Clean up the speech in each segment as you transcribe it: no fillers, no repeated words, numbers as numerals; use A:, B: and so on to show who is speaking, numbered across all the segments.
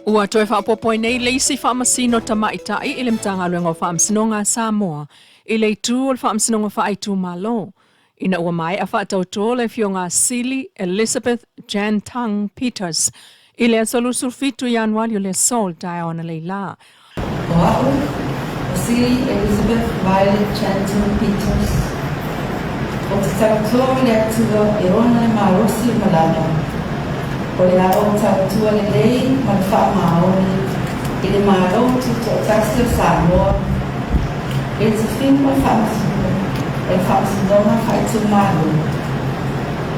A: Ua toe whaapopoi nei leisi whaamasino tamaitai i le mtanga luenga o whaamsinonga Samoa i le tu o le whaamsinonga whaaitu malo. Ina ua mai a whaatauto le fionga Sili Elizabeth Jan Tang Peters i le asolusul fitu Januari o le sol dai ona Leilua.
B: Oahu, Sili Elizabeth Violet Jan Tang Peters. O te tautua le atua e ona le marosi malana. O le ao tautua le lei ma le whaamaoni i le marotu to tasi o Samoa. E te whingwa whaamsinonga e whaamsinonga whaitu maru.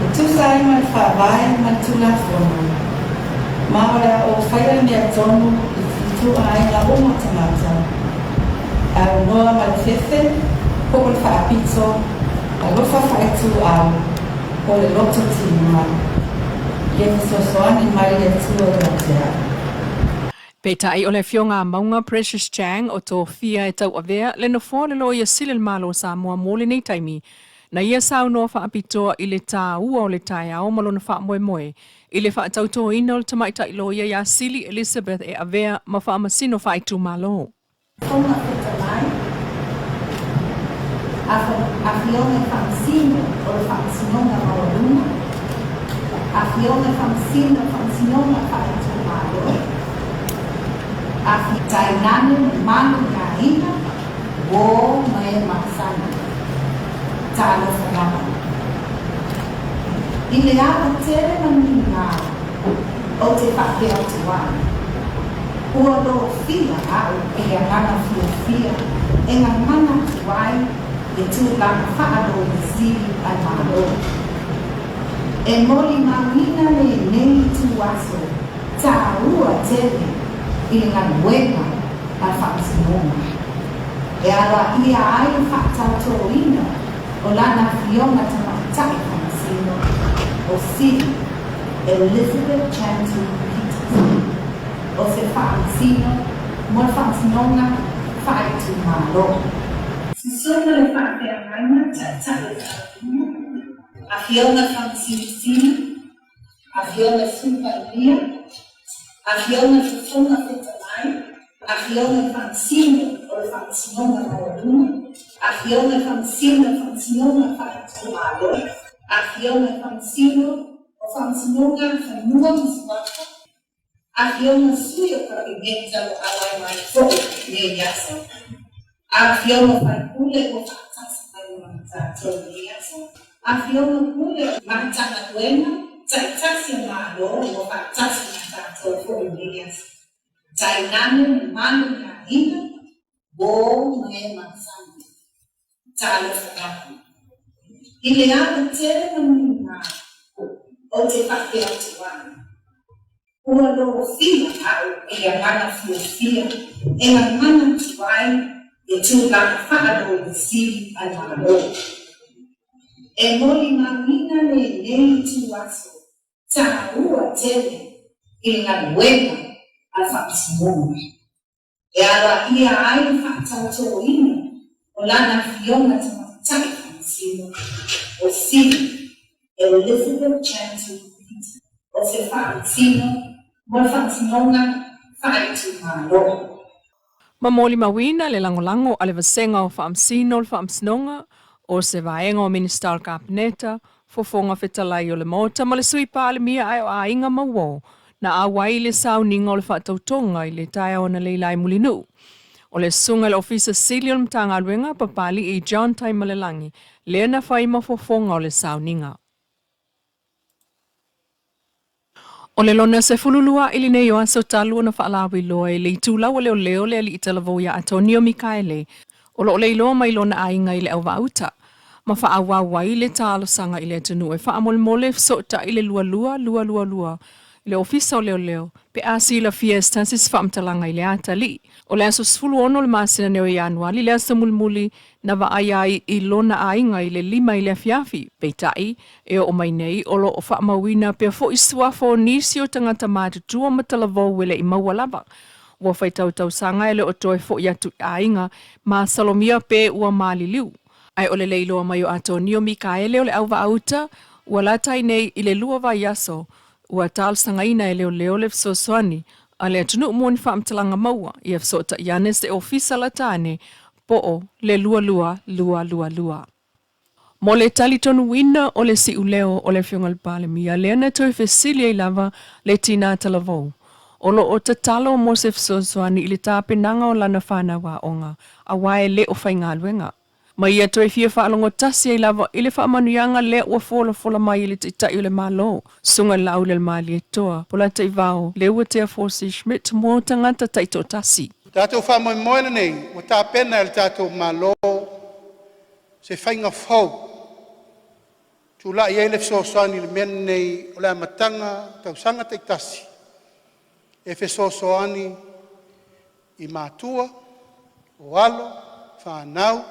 B: E tūsai ma le whaavai ma le tūna whono. Ma o le o whaia mea tonu i tu ai ngā oma tamata. A noa ma le whewhe, poko le whaapito, a lofa whaitu au, o le loto tima.
A: Peitai o le fionga maunga Precious Chang o tō fia e tau avea le no fō le lo ia sile malo Samoa mō le nei taimi. Na ia sau noa whaapitoa i le tā ua o le tai au malo na wha moe moe. I le wha tautoa ina o le tamaita i lo ia Sili Elizabeth e avea ma wha masino whaitu malo.
C: Fonga feta mai. A fionga whamasino o le whamasinonga mawarunga. A fionga whamasino whaitu malo. A tainane manu ngā ina, wō mai maksana. Tālo whanama. I le awa tere mani ngā o te whake o te wāna. Ua lo fia au e a ngana fia e ngā ngana ki wai e tūlanga whaaro i Sili ai malo. E moli mawina le nei tu aso, tā ua tere i ngā nuenga a whakasinonga. E aroa ia ai whakatauto ina o lana fionga tamatai whamasino o Sili Elizabeth Jan Tang Peters. O se whamasino mo whakasinonga whaitu malo. Sisona le whakea raina tatai a fionga whakasinisina, a fionga sumparia, a fionga fufunga feta mai, a fionga whamasino o le whakasinonga mawarunga, a fionga whamasinonga whaitu malo, a fionga whamasino o whamasinonga whanua masuaka, a fionga suyo kapimenta o awai mai fo ne yasa, a fionga whaikule o whakatasa mai matato ne yasa, a fionga kule matana kuena, taitasi malo o whakatasa matato fo ne yasa. Tainane manu ngā ina, wō mai maksana. Tālo whanama. I le awa tere mani ngā o te whake o te wāna. Ua lo fia au e a ngana fia e a ngana ki wai e tūlanga whaaro i Sili ai malo. E moli mawina le nei tu aso, tā ua tere i ngā nuenga a whakasinonga. E aroa ia ai whakatauto ina o lana fionga tamatai whamasino o Sili Elizabeth Jan Tang Peters. O se whamasino mo whakasinonga whaitu malo.
A: Mamoli mawina le langolango a le vasenga o whaamsino le whaamsinonga o se vaenga o Minister o Kapineta fofonga whetalai o le mota ma le sui pāle mia ai o a inga mawo na awai le sau ninga o le whaatautonga i le taia o na leilai mulinu. O le sunga le ofisa Sili o mtanga luenga papali i John Taimalelangi le na whaima fofonga o le sau ninga. O le lona se fululua ili nei o aso talua na whaalawi loa i le itulawa leo leo le ali italavo ia Antonio Mikaele. O lo Leilua mai lona ainga i le au vauta. Ma whaawawai le talo sanga i le atunu e whaamolmole sota i le lua. I le ofisa o leo leo pe asi la fiesta sis whaamtalanga i le atali. O le aso sfulu ono le masina neo i anuali le asa mulmuli na vaayai i lona ainga i le 5 i le afiafi. Peitai e o mai nei o lo o whaamawina pe fo i suafo nisi o tangata mātutua matalavo wele i maualava. Ua whaitautau sanga e le o toe fo i atu ainga ma salomia pe ua maliliu. Ai o le Leilua mai o Antonio Mikaele o le au vaauta ua latai nei i le lua vai aso ua tal sangaina e leo leo le sosoani A le tunu umoni whaamtalanga maua i a fsota iane se ofisa la tane po o le lua lua lua lua lua. Mo le tali tonu wina o le si uleo o le fionga le pale mia le ana toi fesilia i lava le tina talavou. O lo o tatalo mo se fsosoani i le tāpenanga o lana whana wa onga a wae le o whainga luenga. Ma ia toi fia whaalongo tasi i lava i le whaamanuianga le ua fola mai i le taitai o le malo. Sunga lau le mali e toa. Pola te vau le ua tea Fosi Schmidt mo tangata taito tasi.
D: Tātou whamoe nei, o tā pena le tātou malo se whainga whau. Tula i eile fsosoani le mena nei o le amatanga tau sanga te tasi. E fsosoani i mātua, o alo, whanau,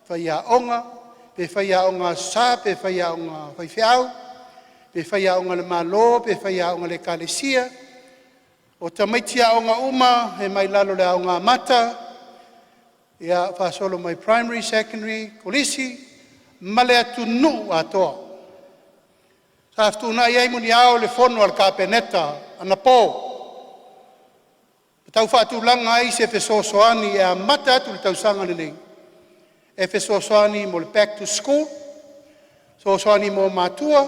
D: whaiaonga, pe whaiaonga sā, pe whaiaonga whaiwhiau, pe whaiaonga le malo, pe whaiaonga le kalesia, o tamaitia aonga uma, he mai lalo le aonga mata, ia whasolo mai primary, secondary, kolisi, male atu nu atoa. Sa aftuna iai muni ao le fono al kapeneta, ana pō. Tau whaatulanga ai se fesosoani e a mata atu le tausanga nei. E fesosoani mo le back to school, sosoani mo matua,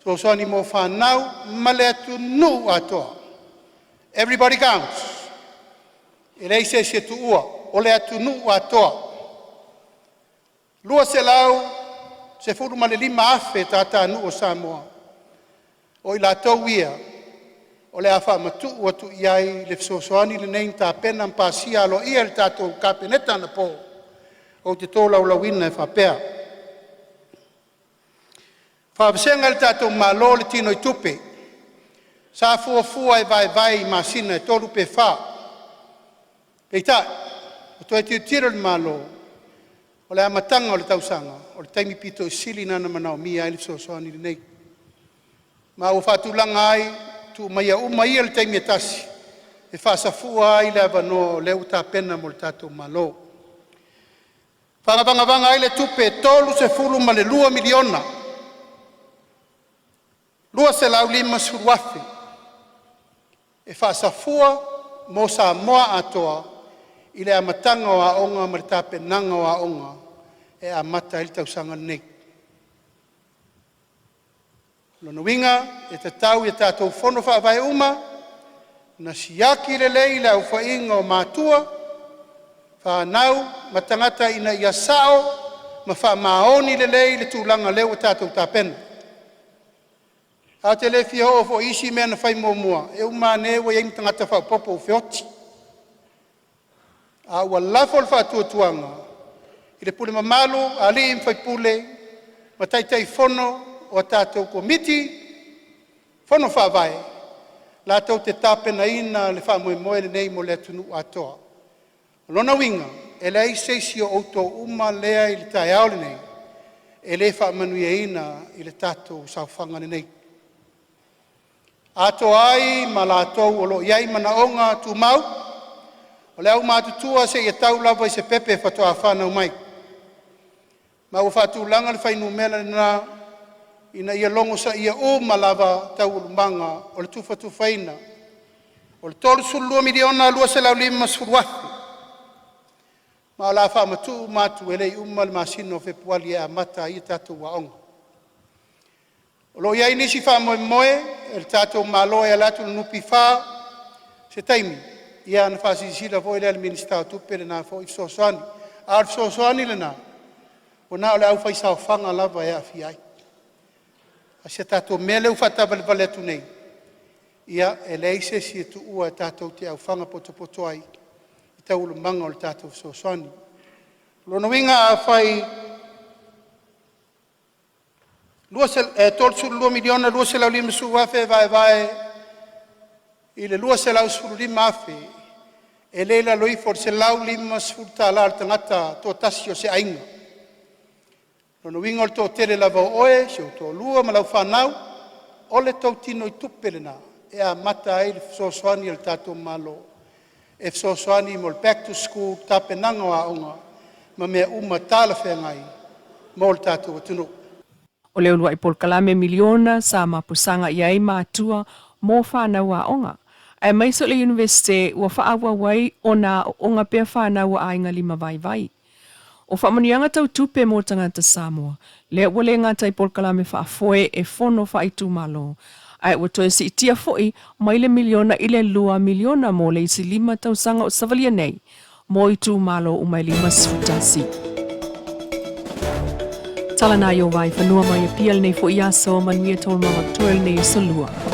D: sosoani mo whanau, male atu nu atoa. Everybody counts. E rei se tu ua, o le atu nu atoa. Lua se lau, se furu ma le 5 afe tata nu o Samoa. O i la tau ia, o le awha matu atu iai le fsosoani le nein ta pena mpasia alo ia le tatou kapeneta na po. O te tō lau lawina e whapea. Whapasenga le tatou malo le tino i tupe. Sa fua e vai masina e tolu pe wha. Pei tai, o toi te tira le malo, o le amatanga o le tausanga, o le taimi pito i sili nana manao mia e le fsosoani le nei. Ma o whatulanga ai, tu mai ia le taimi e tasi, e whaasafua ai le avano leu tā pena mo le tatou malo. Whangavanga ai le tupe tolu se fulu ma le 2 miliona. Lua se lau 5 suruafi. E whaasafua mo Samoa atoa i le amatanga o aonga ma le tā penanga o aonga e a mata il tausanga nei. Lona winga e te tau e tātou whono whaavai uma na siaki le lei la uwhainga o mātua whanau matangata ina ia sao ma wha maoni le lei le tūlanga leo tātou tāpena. A te le fia o fo isi mea na whai mua e uma ne wa iei tangata wha popo o whioti. A ua lafo le wha tuanga i le pule mamalu a li im whai pule ma taitai whono o tātou komiti, whono whawai, la tau te tāpena ina le whamoe nei mo le tunu atoa. Lona winga, e le seisi o auto uma lea i le tai aole nei, e le whamanuia ina i le tātou sauwhanga nei. Ato ai, ma la tau o lo iai manaonga tu mau, o le au mātutua se ia tau lava i se pepe whatoa whanau mai. Ma o whatulanga le whainumela na ina ia longo sa ia o malava tau ulumanga o le tufaina. O le 3 miliona lua se lau 5 suruafi. Ma o la whamatu matu elei le masino fepuali e a mata i tātou waonga. O lo iai nisi whamoe e tātou malo e alatu nupi wha se taimi. Ia na whasisira vo ele minister tupe le na fo i fsosoani. A fsosoani le na. O na o le au whaisau whanga lava e a fiai. A se tātou mea leu whatawale atu nei. Ia e leise si e tu ua e tātou te au whanga poto ai. I tau ulumanga o le tātou fsosoani. Lona winga a whai 2 miliona lua se lau 5 suafe vai i le lua se lau suru 5 afe. E leila loi for se lau 5 suru tāla al tangata tō tasi o se ainga. Lona winga o le tō tele lava oe, se o tō lua ma lau whanau, o le tau tino i tupele na, e a mata ai le fsosoani al tātou malo. E fsosoani mo le back to school, tāpenanga o aonga, ma mea uma tāla whengai, mo le tātou atunu.
A: O leo lua i polkalame miliona sa mapusanga iai mātua mō whanau aonga. Ai mai so le universite ua whaawa wai o na o ngā pia whanau a inga lima vai. O whamanianga tau tupe mō tangata Samoa, lea wale ngā tai polkalame whaafoe e whono whaitu malo. Ai ua toe si itia foi mai le miliona i le 2 miliona mō le isi 5 tau sanga o savalia nei, mō i tū malo o mai 5 sfutasi. Tala nā yo vai whanua mai a pial nei fo i aso manuia tol mawa toel nei solua.